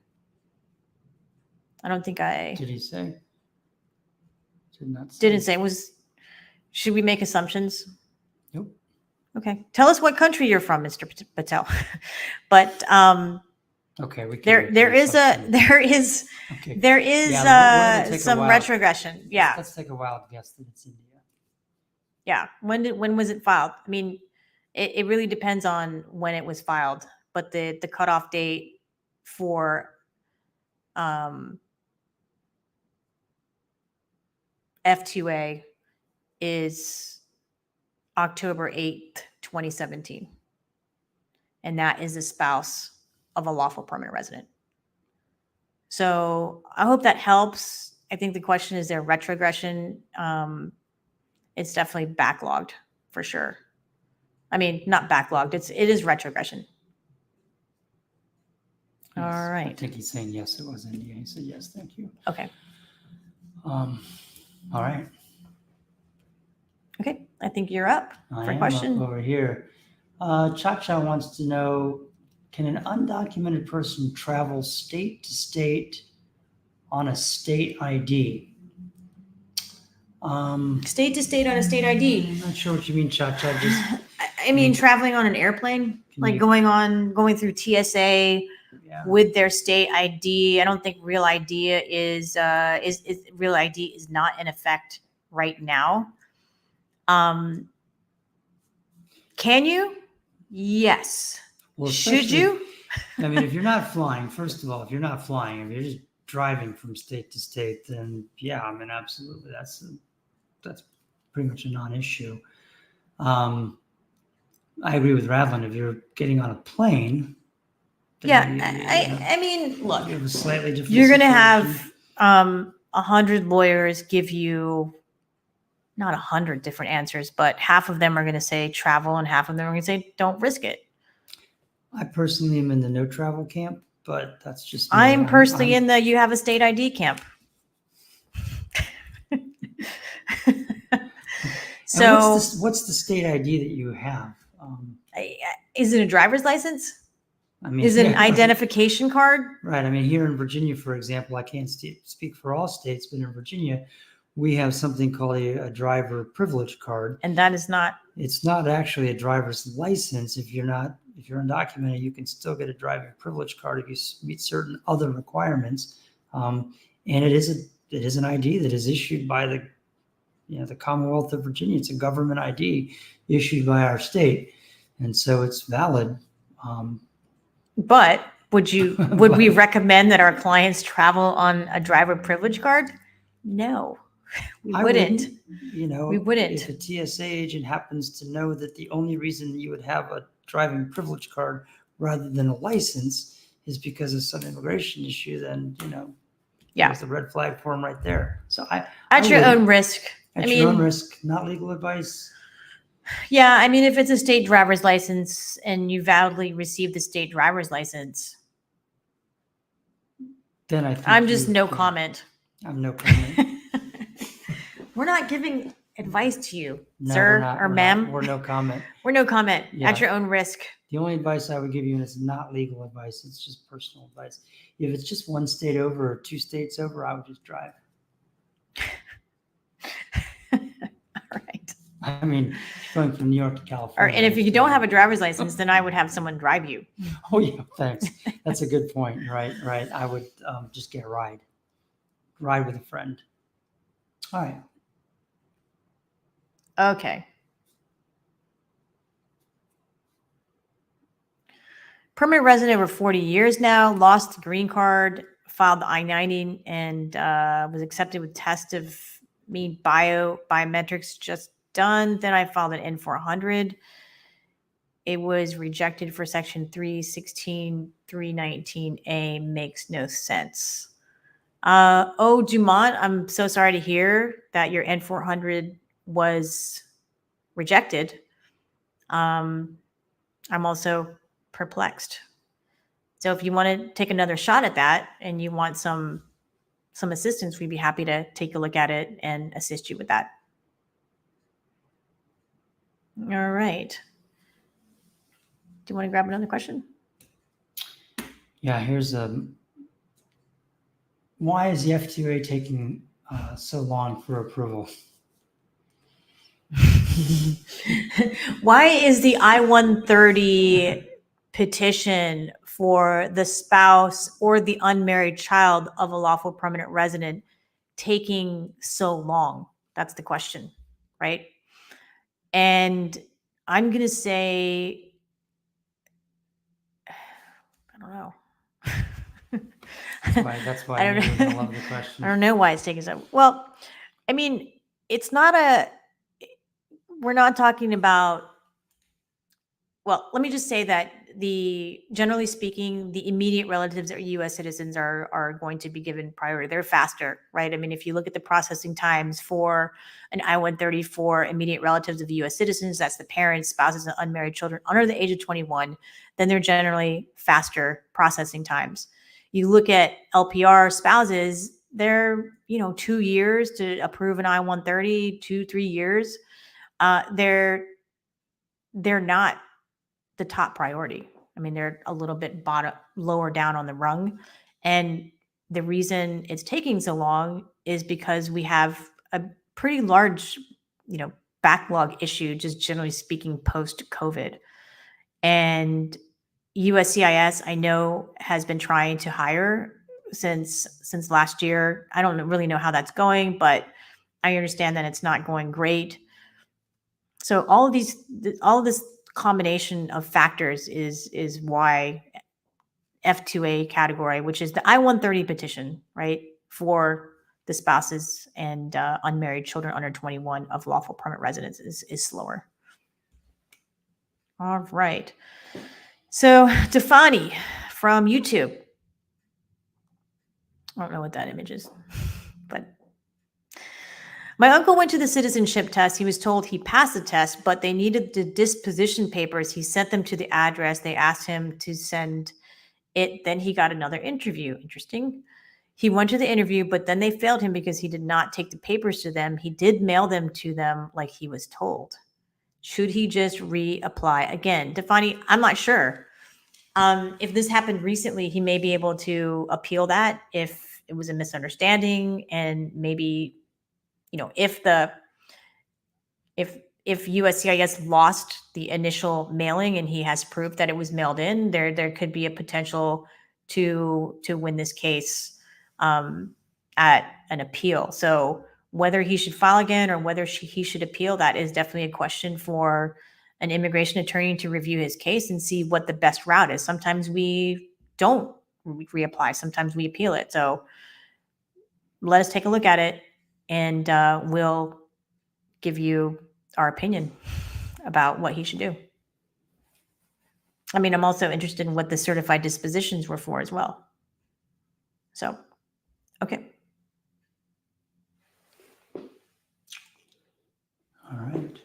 I don't think Did he say? Did not say. Didn't say. Should we make assumptions? Nope. Okay. Tell us what country you're from, Mr. Patel. But okay, we can there is some retrogression. Yeah. Let's take a wild guess that it's India. Yeah. When was it filed? I mean, it really depends on when it was filed, but the cutoff date for F2A is October 8th, 2017. And that is a spouse of a lawful permanent resident. So I hope that helps. I think the question is there retrogression. It's definitely backlogged for sure. I mean, not backlogged. It is retrogression. Yes, all right. I think he's saying yes, it was India. He said yes, thank you. Okay. All right. Okay, I think you're up for a question. Up over here. Cha-Cha wants to know, can an undocumented person travel state to state on a state ID? State to state on a state ID. I'm not sure what you mean, Cha-Cha. I mean, traveling on an airplane, like going through TSA with their state ID. I don't think Real ID is Real ID is not in effect right now. Can you? Yes. Well, should you? I mean, if you're not flying, first of all, if you're not flying, if you're just driving from state to state, then yeah, I mean, absolutely, that's pretty much a non-issue. I agree with Radlyn. If you're getting on a plane, I mean, look, you have a slightly different. You're going to have 100 lawyers give you not 100 different answers, but half of them are going to say travel, and half of them are going to say don't risk it. I personally am in the no travel camp, but that's just. I'm personally in the you have a state ID camp. So what's the state ID that you have? is it a driver's license? I mean, Is it an yeah, right. identification card? Right. I mean, here in Virginia, for example, I can't speak for all states, but in Virginia, we have something called a driver privilege card. And that is not. It's not actually a driver's license. If you're undocumented, you can still get a driving privilege card if you meet certain other requirements. And it is an ID that is issued by the Commonwealth of Virginia. It's a government ID issued by our state, and so it's valid. But would we recommend that our clients travel on a driver privilege card? No, we wouldn't. We wouldn't. If a TSA agent happens to know that the only reason you would have a driving privilege card rather than a license is because of some immigration issue, then there's the red flag for them right there. So at your own risk. At your own risk, not legal advice. Yeah, I mean, if it's a state driver's license and you validly received the state driver's license, then I think I'm just no comment. I'm no comment. We're not giving advice to you, No, sir or ma'am. We're no comment. We're no comment. Yeah. At your own risk. The only advice I would give you, and it's not legal advice, it's just personal advice. If it's just one state over or two states over, I would just drive. All right. I mean, going from New York to California. And if you don't have a driver's license, then I would have someone drive you. Oh yeah, thanks. That's a good point. Right. I would just get a ride with a friend. All right. Okay. Permanent resident over 40 years now, lost the green card, filed the I-90 and was accepted with test of me biometrics just done. Then I filed an N-400. It was rejected for section 316, 319A, makes no sense. Dumont, I'm so sorry to hear that your N-400 was rejected. I'm also perplexed. So if you want to take another shot at that and you want some assistance, we'd be happy to take a look at it and assist you with that. All right. Do you want to grab another question? Yeah, here's why is the F2A taking so long for approval? Why is the I-130 petition for the spouse or the unmarried child of a lawful permanent resident taking so long? That's the question, right? And I'm going to say, I don't know. That's why I love the question. I don't know why it's taking so. Well, I mean, we're not talking about, well, let me just say that generally speaking, the immediate relatives of U.S. citizens are going to be given priority. They're faster, right? I mean, if you look at the processing times for an I-130 for immediate relatives of U.S. citizens, that's the parents, spouses, and unmarried children under the age of 21, then they're generally faster processing times. You look at LPR spouses, they're 2 years to approve an I-130, 2-3 years. They're not the top priority. I mean, they're a little bit lower down on the rung. And the reason it's taking so long is because we have a pretty large, backlog issue, just generally speaking, post-COVID. And USCIS, I know, has been trying to hire since last year. I don't really know how that's going, but I understand that it's not going great. So all of this combination of factors is why F2A category, which is the I-130 petition, right, for the spouses and unmarried children under 21 of lawful permanent residents is slower. All right. So Tefani from YouTube. I don't know what that image is, but my uncle went to the citizenship test. He was told he passed the test, but they needed the disposition papers. He sent them to the address. They asked him to send it. Then he got another interview. Interesting. He went to the interview, but then they failed him because he did not take the papers to them. He did mail them to them like he was told. Should he just reapply again? Defani, I'm not sure. If this happened recently, he may be able to appeal that if it was a misunderstanding, and maybe, if USCIS lost the initial mailing and he has proof that it was mailed in, there could be a potential to win this case at an appeal. So whether he should file again or whether he should appeal, that is definitely a question for an immigration attorney to review his case and see what the best route is. Sometimes we don't reapply, sometimes we appeal it. So let us take a look at it, and we'll give you our opinion about what he should do. I mean, I'm also interested in what the certified dispositions were for as well. So, okay. All right.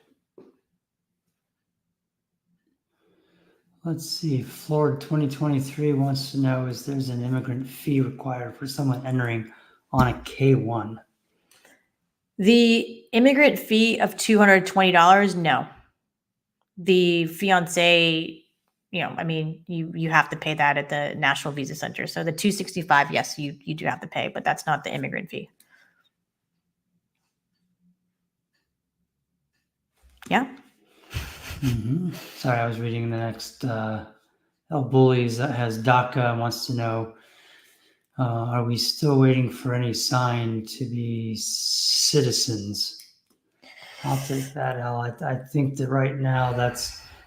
Let's see. Florida 2023 wants to know, is there's an immigrant fee required for someone entering on a K-1? The immigrant fee of $220, no. The fiance, I mean, you have to pay that at the National Visa Center. So the $265, yes, you do have to pay, but that's not the immigrant fee. Yeah. Mm-hmm. Sorry, I was reading the next. El Bullies has DACA and wants to know, are we still waiting for any sign to be citizens? I'll take that, El. I think that right now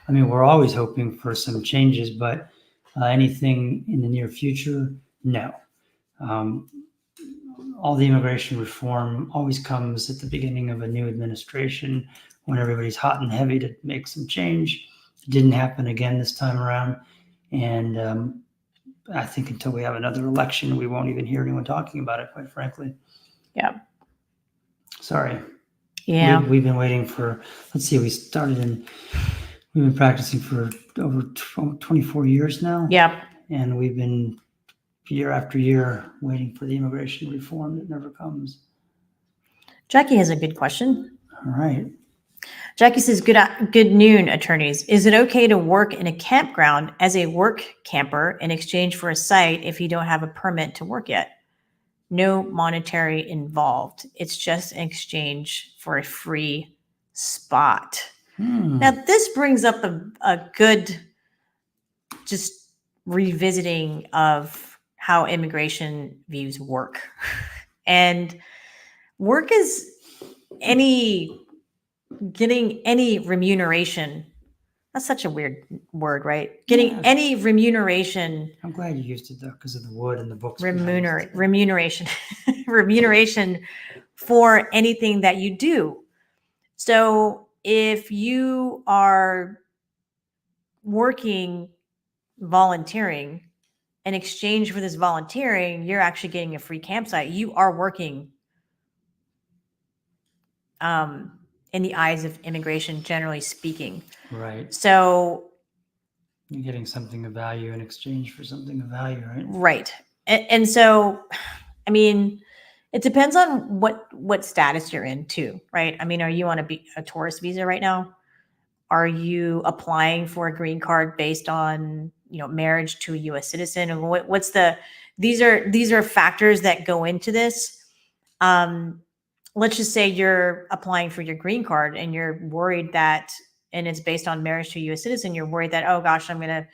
we're always hoping for some changes, but anything in the near future, no. All the immigration reform always comes at the beginning of a new administration when everybody's hot and heavy to make some change. It didn't happen again this time around. And I think until we have another election, we won't even hear anyone talking about it, quite frankly. Yeah. Sorry. Yeah. We've been waiting for, we've been practicing for over 24 years now. Yeah. And we've been year after year waiting for the immigration reform that never comes. Jackie has a good question. All right. Jackie says, good noon, attorneys. Is it okay to work in a campground as a work camper in exchange for a site if you don't have a permit to work yet? No monetary involved. It's just an exchange for a free spot. Now, this brings up a good just revisiting of how immigration views work. And work is getting any remuneration. That's such a weird word, right? Getting any remuneration. I'm glad you used it though, because of the wood and the books. Remuneration for anything that you do. So if you are working, volunteering, in exchange for this volunteering, you're actually getting a free campsite. You are working in the eyes of immigration, generally speaking. Right. So you're getting something of value in exchange for something of value, right? Right. And so, I mean, it depends on what status you're in too, right? I mean, are you on a tourist visa right now? Are you applying for a green card based on, marriage to a U.S. citizen? And these are factors that go into this. Let's just say you're applying for your green card and you're worried that, and it's based on marriage to a U.S. citizen, you're worried that, oh gosh, I'm going to,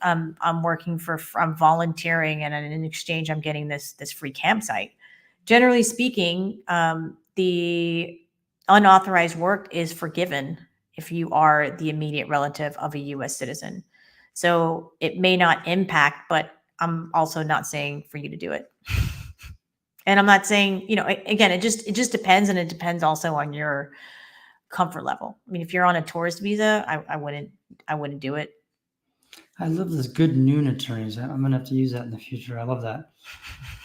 I'm volunteering, and in exchange, I'm getting this free campsite. Generally speaking, the unauthorized work is forgiven if you are the immediate relative of a U.S. citizen. So it may not impact, but I'm also not saying for you to do it. And I'm not saying, again, it just depends, and it depends also on your comfort level. I mean, if you're on a tourist visa, I wouldn't do it. I love this good noon attorneys. I'm gonna have to use that in the future. I love that.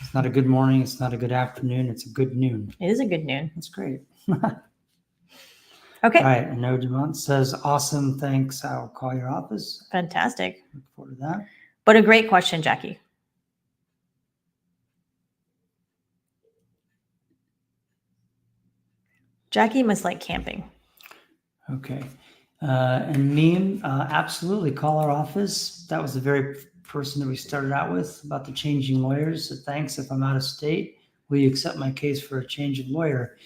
It's not a good morning. It's not a good afternoon. It's a good noon. It is a good noon. That's great. Okay. All right. No Dumont says, awesome. Thanks. I'll call your office. Fantastic. Look forward to that. But a great question, Jackie. Jackie must like camping. Okay. And Meme, absolutely call our office. That was the very person that we started out with about the changing lawyers. So thanks. If I'm out of state, will you accept my case for a change of lawyer?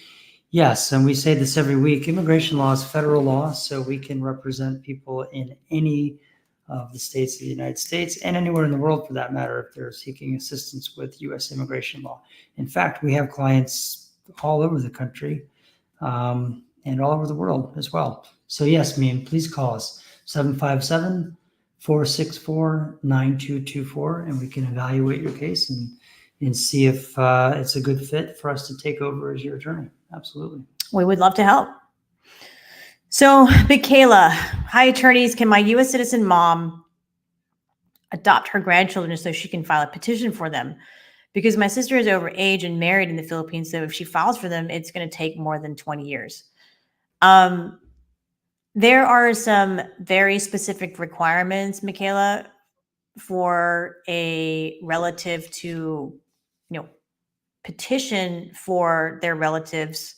Yes. And we say this every week. Immigration law is federal law, so we can represent people in any of the states of the United States and anywhere in the world for that matter if they're seeking assistance with U.S. immigration law. In fact, we have clients all over the country. And all over the world as well. So yes, Meme, please call us 757-464-9224 and we can evaluate your case and see if it's a good fit for us to take over as your attorney. Absolutely. We would love to help. So, Michaela, hi attorneys, can my U.S. citizen mom adopt her grandchildren so she can file a petition for them? Because my sister is over age and married in the Philippines, so if she files for them, it's going to take more than 20 years. There are some very specific requirements, Michaela, for a relative to, petition for their relatives,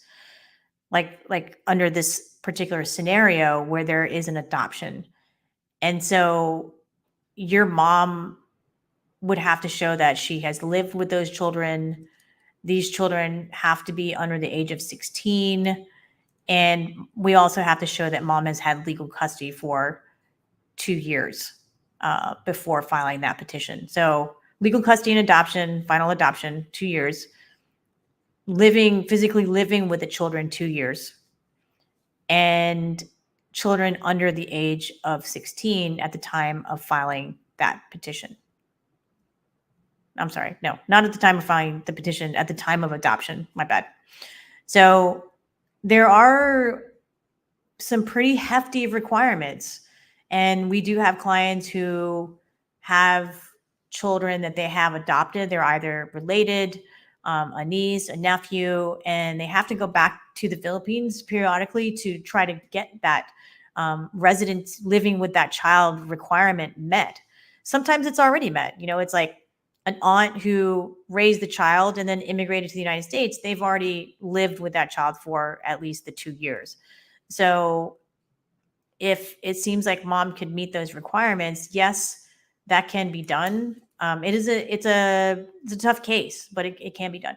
like under this particular scenario where there is an adoption. And so your mom would have to show that she has lived with those children. These children have to be under the age of 16. And we also have to show that mom has had legal custody for 2 years before filing that petition. So legal custody and adoption, final adoption, 2 years. Physically living with the children, 2 years. And children under the age of 16 at the time of filing that petition. I'm sorry, no, not at the time of filing the petition, at the time of adoption, my bad. So there are some pretty hefty requirements. And we do have clients who have children that they have adopted. They're either related, a niece, a nephew, and they have to go back to the Philippines periodically to try to get that resident living with that child requirement met. Sometimes it's already met. It's like an aunt who raised the child and then immigrated to the United States. They've already lived with that child for at least the 2 years. So if it seems like mom could meet those requirements, yes, that can be done. It's a tough case, but it can be done.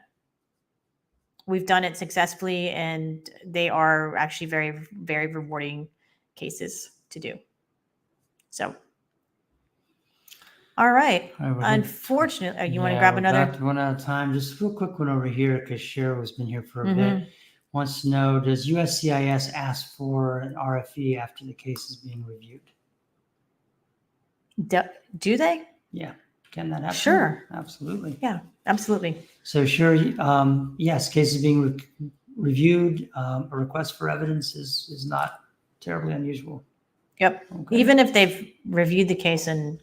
We've done it successfully, and they are actually very, very rewarding cases to do. So, all right. Unfortunately, you want to grab another? One out of time. Just a real quick one over here because Cheryl has been here for a bit. Wants to know, does USCIS ask for an RFE after the case is being reviewed? Do they? Yeah. Can that happen? Sure. Absolutely. Yeah, absolutely. So sure. Yes, case is being reviewed. A request for evidence is not terribly unusual. Yep. Okay. Even if they've reviewed the case, and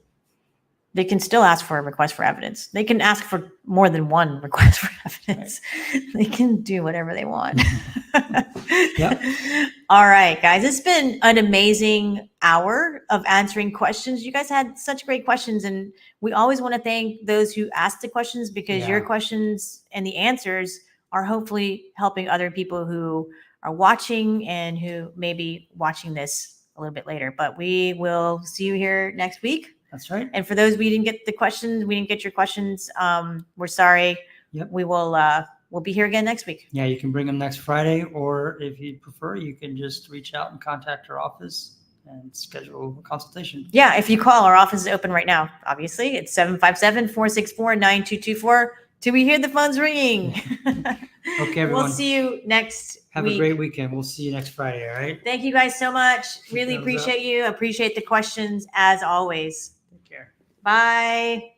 they can still ask for a request for evidence. They can ask for more than one request for evidence. Right. They can do whatever they want. Yep. All right, guys. It's been an amazing hour of answering questions. You guys had such great questions, and we always want to thank those who asked the questions because your questions and the answers are hopefully helping other people who are watching and who may be watching this a little bit later. But we will see you here next week. That's right. And for those we didn't get your questions, we're sorry. Yep. We will we'll be here again next week. Yeah, you can bring them next Friday, or if you prefer, you can just reach out and contact our office and schedule a consultation. Yeah, if you call, our office is open right now. Obviously, it's 757-464-9224. Till we hear the phones ringing. Okay, everyone. We'll see you next week. Have a great weekend. We'll see you next Friday, all right? Thank you guys so much. Really appreciate you. Appreciate the questions as always. Take care. Bye.